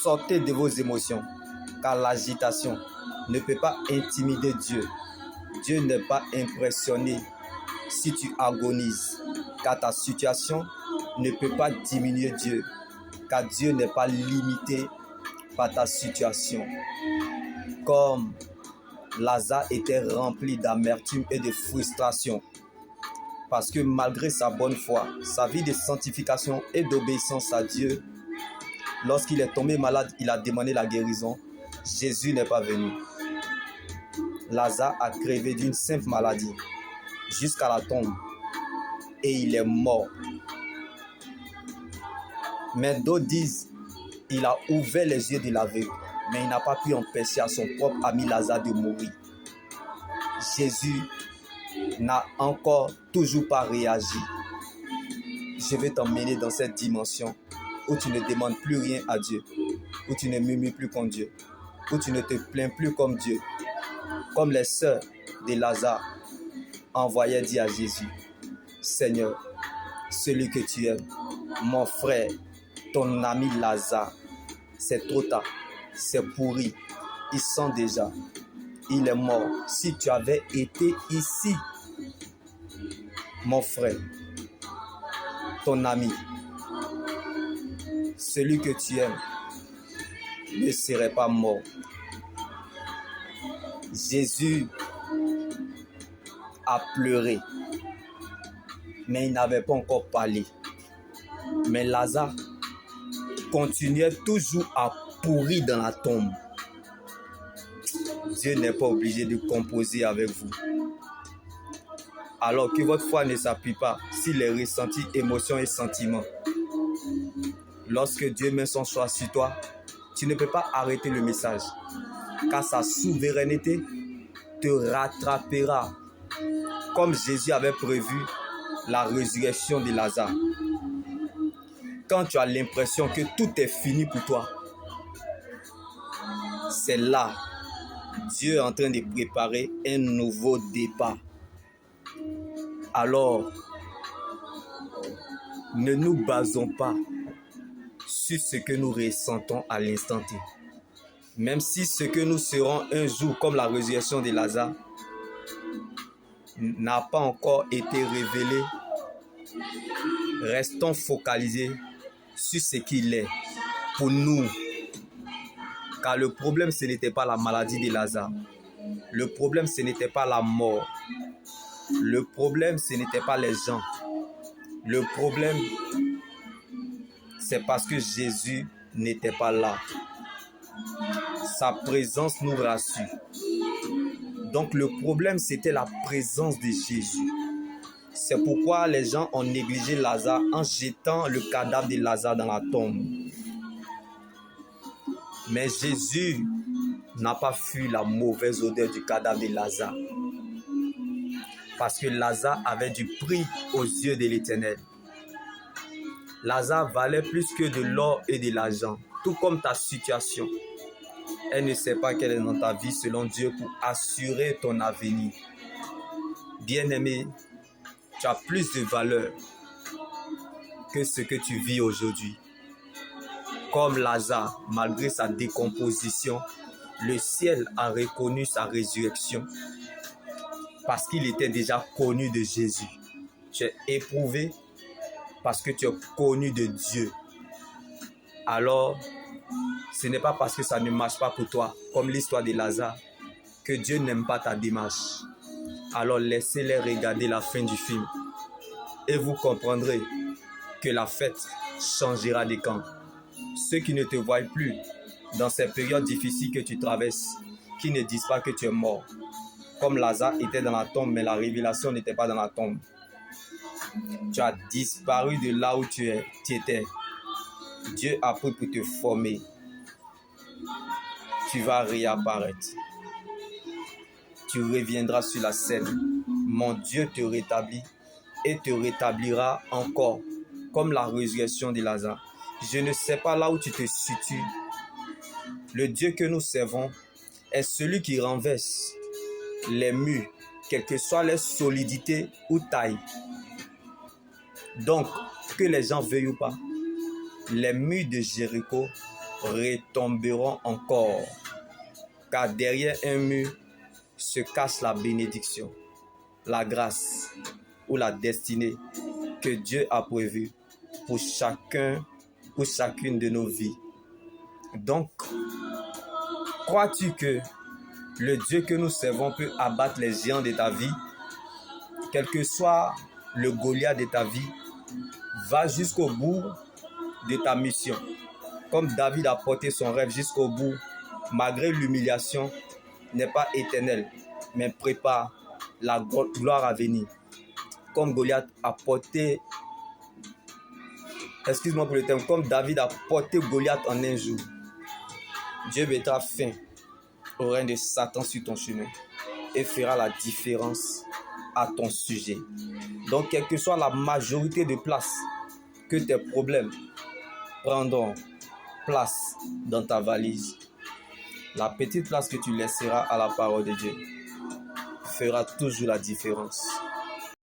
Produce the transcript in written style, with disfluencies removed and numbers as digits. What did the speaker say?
Sortez de vos émotions, car l'agitation ne peut pas intimider Dieu. Dieu n'est pas impressionné si tu agonises, car ta situation ne peut pas diminuer Dieu, car Dieu n'est pas limité par ta situation. Comme Lazare était rempli d'amertume et de frustration, parce que malgré sa bonne foi, sa vie de sanctification et d'obéissance à Dieu, lorsqu'il est tombé malade, il a demandé la guérison. Jésus n'est pas venu. Lazare a crevé d'une simple maladie jusqu'à la tombe et il est mort. Mais d'autres disent qu'il a ouvert les yeux de l'aveugle, mais il n'a pas pu empêcher à son propre ami Lazare de mourir. Jésus n'a encore toujours pas réagi. Je vais t'emmener dans cette dimension où tu ne demandes plus rien à Dieu, où tu ne murmures plus comme Dieu, où tu ne te plains plus comme Dieu. Comme les sœurs de Lazare envoyaient dire à Jésus, Seigneur, celui que tu aimes, mon frère, ton ami Lazare, c'est trop tard, c'est pourri, il sent déjà, il est mort. Si tu avais été ici, mon frère, ton ami, celui que tu aimes, ne serait pas mort. Jésus a pleuré, mais il n'avait pas encore parlé. Mais Lazare continuait toujours à pourrir dans la tombe. Dieu n'est pas obligé de composer avec vous. Alors que votre foi ne s'appuie pas sur les ressentis, émotions et sentiments. Lorsque Dieu met son choix sur toi, tu ne peux pas arrêter le message, car sa souveraineté te rattrapera, comme Jésus avait prévu la résurrection de Lazare. Quand tu as l'impression que tout est fini pour toi, c'est là Dieu est en train de préparer un nouveau départ. Alors, ne nous basons pas sur ce que nous ressentons à l'instant T. Même si ce que nous serons un jour comme la résurrection de Lazare n'a pas encore été révélé, restons focalisés sur ce qu'il est pour nous. Car le problème, ce n'était pas la maladie de Lazare. Le problème, ce n'était pas la mort. Le problème, ce n'était pas les gens. Le problème, c'est parce que Jésus n'était pas là. Sa présence nous rassure. Donc le problème, c'était la présence de Jésus. C'est pourquoi les gens ont négligé Lazare en jetant le cadavre de Lazare dans la tombe. Mais Jésus n'a pas fui la mauvaise odeur du cadavre de Lazare. Parce que Lazare avait du prix aux yeux de l'Éternel. Lazare valait plus que de l'or et de l'argent, tout comme ta situation. Elle ne sait pas quelle est dans ta vie selon Dieu pour assurer ton avenir. Bien-aimé, tu as plus de valeur que ce que tu vis aujourd'hui. Comme Lazare, malgré sa décomposition, le ciel a reconnu sa résurrection parce qu'il était déjà connu de Jésus. Tu es éprouvé parce que tu es connu de Dieu. Alors, ce n'est pas parce que ça ne marche pas pour toi, comme l'histoire de Lazare, que Dieu n'aime pas ta démarche. Alors laissez-les regarder la fin du film et vous comprendrez que la fête changera de camp. Ceux qui ne te voient plus dans ces périodes difficiles que tu traverses, qui ne disent pas que tu es mort. Comme Lazare était dans la tombe, mais la révélation n'était pas dans la tombe. Tu as disparu de là où tu étais. Dieu a pris pour te former. Tu vas réapparaître. Tu reviendras sur la scène. Mon Dieu te rétablit et te rétablira encore, comme la résurrection de Lazare. Je ne sais pas là où tu te situes. Le Dieu que nous servons est celui qui renverse les murs, quelle que soit leur solidité ou taille. Donc, que les gens veuillent ou pas, les murs de Jéricho retomberont encore, car derrière un mur se cache la bénédiction, la grâce ou la destinée que Dieu a prévue pour chacun ou chacune de nos vies. Donc, crois-tu que le Dieu que nous servons peut abattre les géants de ta vie? Quel que soit le Goliath de ta vie, va jusqu'au bout de ta mission. Comme David a porté son rêve jusqu'au bout, malgré l'humiliation, n'est pas éternel, mais prépare la gloire à venir. Comme Goliath a porté, excuse-moi pour le terme, comme David a porté Goliath en un jour, Dieu mettra fin au règne de Satan sur ton chemin et fera la différence à ton sujet. Donc, quelle que soit la majorité de places que tes problèmes prendront place dans ta valise, la petite place que tu laisseras à la parole de Dieu fera toujours la différence.